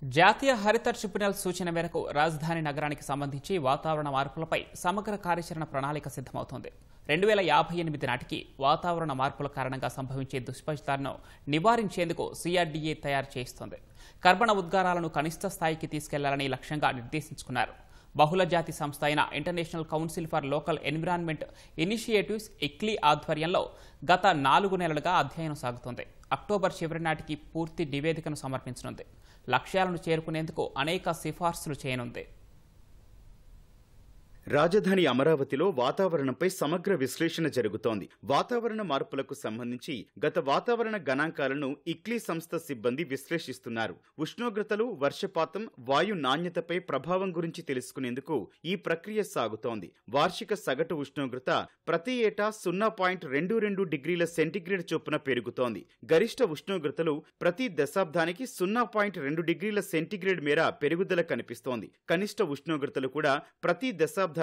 జాతీయ హరిత ట్రిబ్యునల్ సూచన మేరకు రాజధాని నగరానికి సంబంధించి వాతావరణ మార్పులపై సమగ్ర కార్యాచరణ ప్రణాళిక సిద్ధమవుతోంది. 2058 నాటికి వాతావరణ మార్పుల కారణంగా సంభవించే దుష్ఫలితాలను నివారించేందుకు సిఆర్డీఏ తయారు చేస్తోంది. కర్బన ఉద్గారాలను కనిష్ట స్థాయికి తీసుకెళ్లాలని లక్ష్యంగా నిర్దేశించుకున్నారు. బహుళజాతి సంస్థ అయిన international council for local environment initiatives ICLEI ఆధ్వర్యంలో గత 4 నెలలుగా అధ్యయనం సాగుతోంది. అక్టోబర్ చివరి నాటికి పూర్తి నివేదికను సమర్పించనుంది. లక్ష్యాలను చేరుకునేందుకు అనేక సిఫార్సులు చేయనుంది. రాజధాని అమరావతిలో వాతావరణంపై సమగ్ర విశ్లేషణ జరుగుతోంది. వాతావరణ మార్పులకు సంబంధించి గత వాతావరణ గణాంకాలను ఇక్లీ సంస్థ సిబ్బంది విశ్లేషిస్తున్నారు. ఉష్ణోగ్రతలు, వర్షపాతం, వాయు నాణ్యతపై ప్రభావం గురించి తెలుసుకునేందుకు ఈ ప్రక్రియ సాగుతోంది. వార్షిక సగటు ఉష్ణోగ్రత ప్రతి ఏటా 0.22 డిగ్రీల సెంటీగ్రేడ్ చొప్పున పెరుగుతోంది. గరిష్ట ఉష్ణోగ్రతలు ప్రతి దశాబ్దానికి 0.2 డిగ్రీల సెంటీగ్రేడ్ మేర పెరుగుదల కనిపిస్తోంది. కనిష్ట ఉష్ణోగ్రతలు కూడా ప్రతి దశాబ్దానికి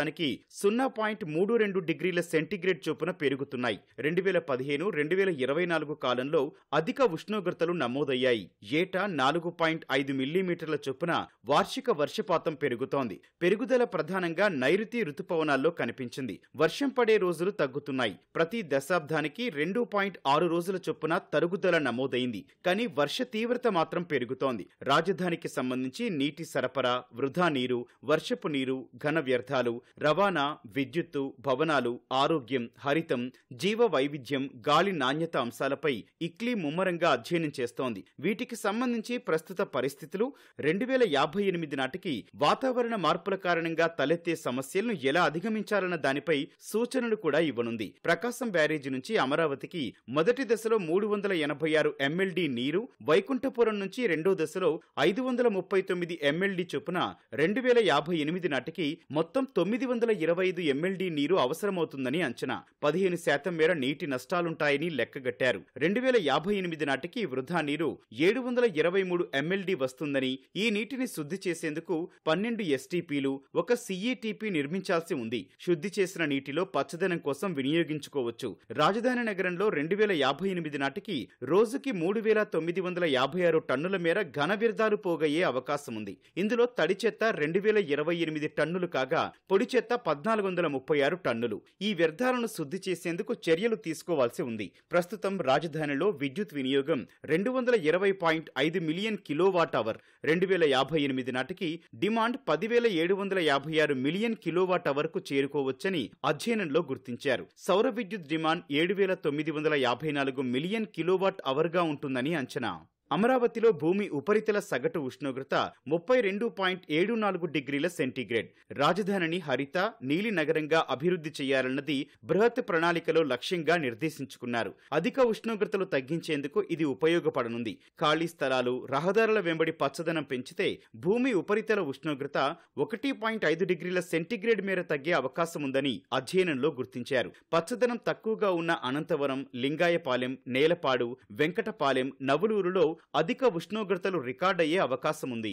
0.32 డిగ్రీల సెంటీగ్రేడ్ చొప్పున పెరుగుతున్నాయి. 2015-2024 కాలంలో అధిక ఉష్ణోగ్రతలు నమోదయ్యాయి. ఏటా 4.5 మిల్లీమీటర్ల చొప్పున వార్షిక వర్షపాతం పెరుగుతోంది. పెరుగుదల ప్రధానంగా నైరుతి రుతుపవనాల్లో కనిపించింది. వర్షం పడే రోజులు తగ్గుతున్నాయి. ప్రతి దశాబ్దానికి 2.6 రోజుల చొప్పున తరుగుదల నమోదైంది. కానీ వర్ష తీవ్రత మాత్రం పెరుగుతోంది. రాజధానికి సంబంధించి నీటి సరఫరా, వృధా నీరు, వర్షపు నీరు, ఘన వ్యర్థాలు, రవాణా, విద్యుత్తు, భవనాలు, ఆరోగ్యం, హరితం, జీవ వైవిధ్యం, గాలి నాణ్యత అంశాలపై ఇక్లీ ముమ్మరంగా అధ్యయనం చేస్తోంది. వీటికి సంబంధించి ప్రస్తుత పరిస్థితులు, 2058 నాటికి వాతావరణ మార్పుల కారణంగా తలెత్తే సమస్యలను ఎలా అధిగమించాలన్న దానిపై సూచనలు కూడా ఇవ్వనుంది. ప్రకాశం బ్యారేజీ నుంచి అమరావతికి మొదటి దశలో 386 ఎంఎల్డీ నీరు, వైకుంఠపురం నుంచి రెండో దశలో 539 ఎంఎల్డీ చొప్పున 2058 నాటికి మొత్తం 925 ఎంఎల్డీ నీరు అవసరమవుతుందని అంచనా. 15% మేర నీటి నష్టాలుంటాయని లెక్కగట్టారు. 2058 నాటికి వృధా నీరు 723 ఎంఎల్డీ వస్తుందని, ఈ నీటిని శుద్ధి చేసేందుకు 12 ఎస్టీపీలు, ఒక సిఈటీపీ నిర్మించాల్సి ఉంది. శుద్ధి చేసిన నీటిలో పచ్చదనం కోసం వినియోగించుకోవచ్చు. రాజధాని నగరంలో 2058 నాటికి రోజుకి 3956 టన్నుల మేర ఘన వ్యర్థాలు పోగయ్యే అవకాశం ఉంది. ఇందులో తడి చెత్త 2028 టన్నులు కాగా పొడి చెత్త 1436 టన్నులు. ఈ వ్యర్థాలను శుద్ధి చేసేందుకు చర్యలు తీసుకోవాల్సి ఉంది. ప్రస్తుతం రాజధానిలో విద్యుత్ వినియోగం 220.5 మిలియన్ కిలోవాట్ అవర్. 2058 నాటికి డిమాండ్ 10,756 మిలియన్ కిలోవాట్ అవర్ కు చేరుకోవచ్చని అధ్యయనంలో గుర్తించారు. సౌర విద్యుత్ డిమాండ్ 7,954 మిలియన్ కిలోవాట్ అవర్ గా ఉంటుందని అంచనా. అమరావతిలో భూమి ఉపరితల సగటు ఉష్ణోగ్రత 32.74 డిగ్రీల సెంటీగ్రేడ్. రాజధానిని హరిత, నీలి నగరంగా అభివృద్ధి చేయాలన్నది బృహత్ ప్రణాళికలో లక్ష్యంగా నిర్దేశించుకున్నారు. అధిక ఉష్ణోగ్రతలు తగ్గించేందుకు ఇది ఉపయోగపడనుంది. ఖాళీ స్థలాలు, రహదారుల వెంబడి పచ్చదనం పెంచితే భూమి ఉపరితల ఉష్ణోగ్రత 1.5 డిగ్రీల సెంటీగ్రేడ్ మేర తగ్గే అవకాశం ఉందని అధ్యయనంలో గుర్తించారు. పచ్చదనం తక్కువగా ఉన్న అనంతవరం, లింగాయపాలెం, నేలపాడు, వెంకటపాలెం, నవులూరులో అధిక ఉష్ణోగ్రతలు రికార్డయ్యే అవకాశం ఉంది.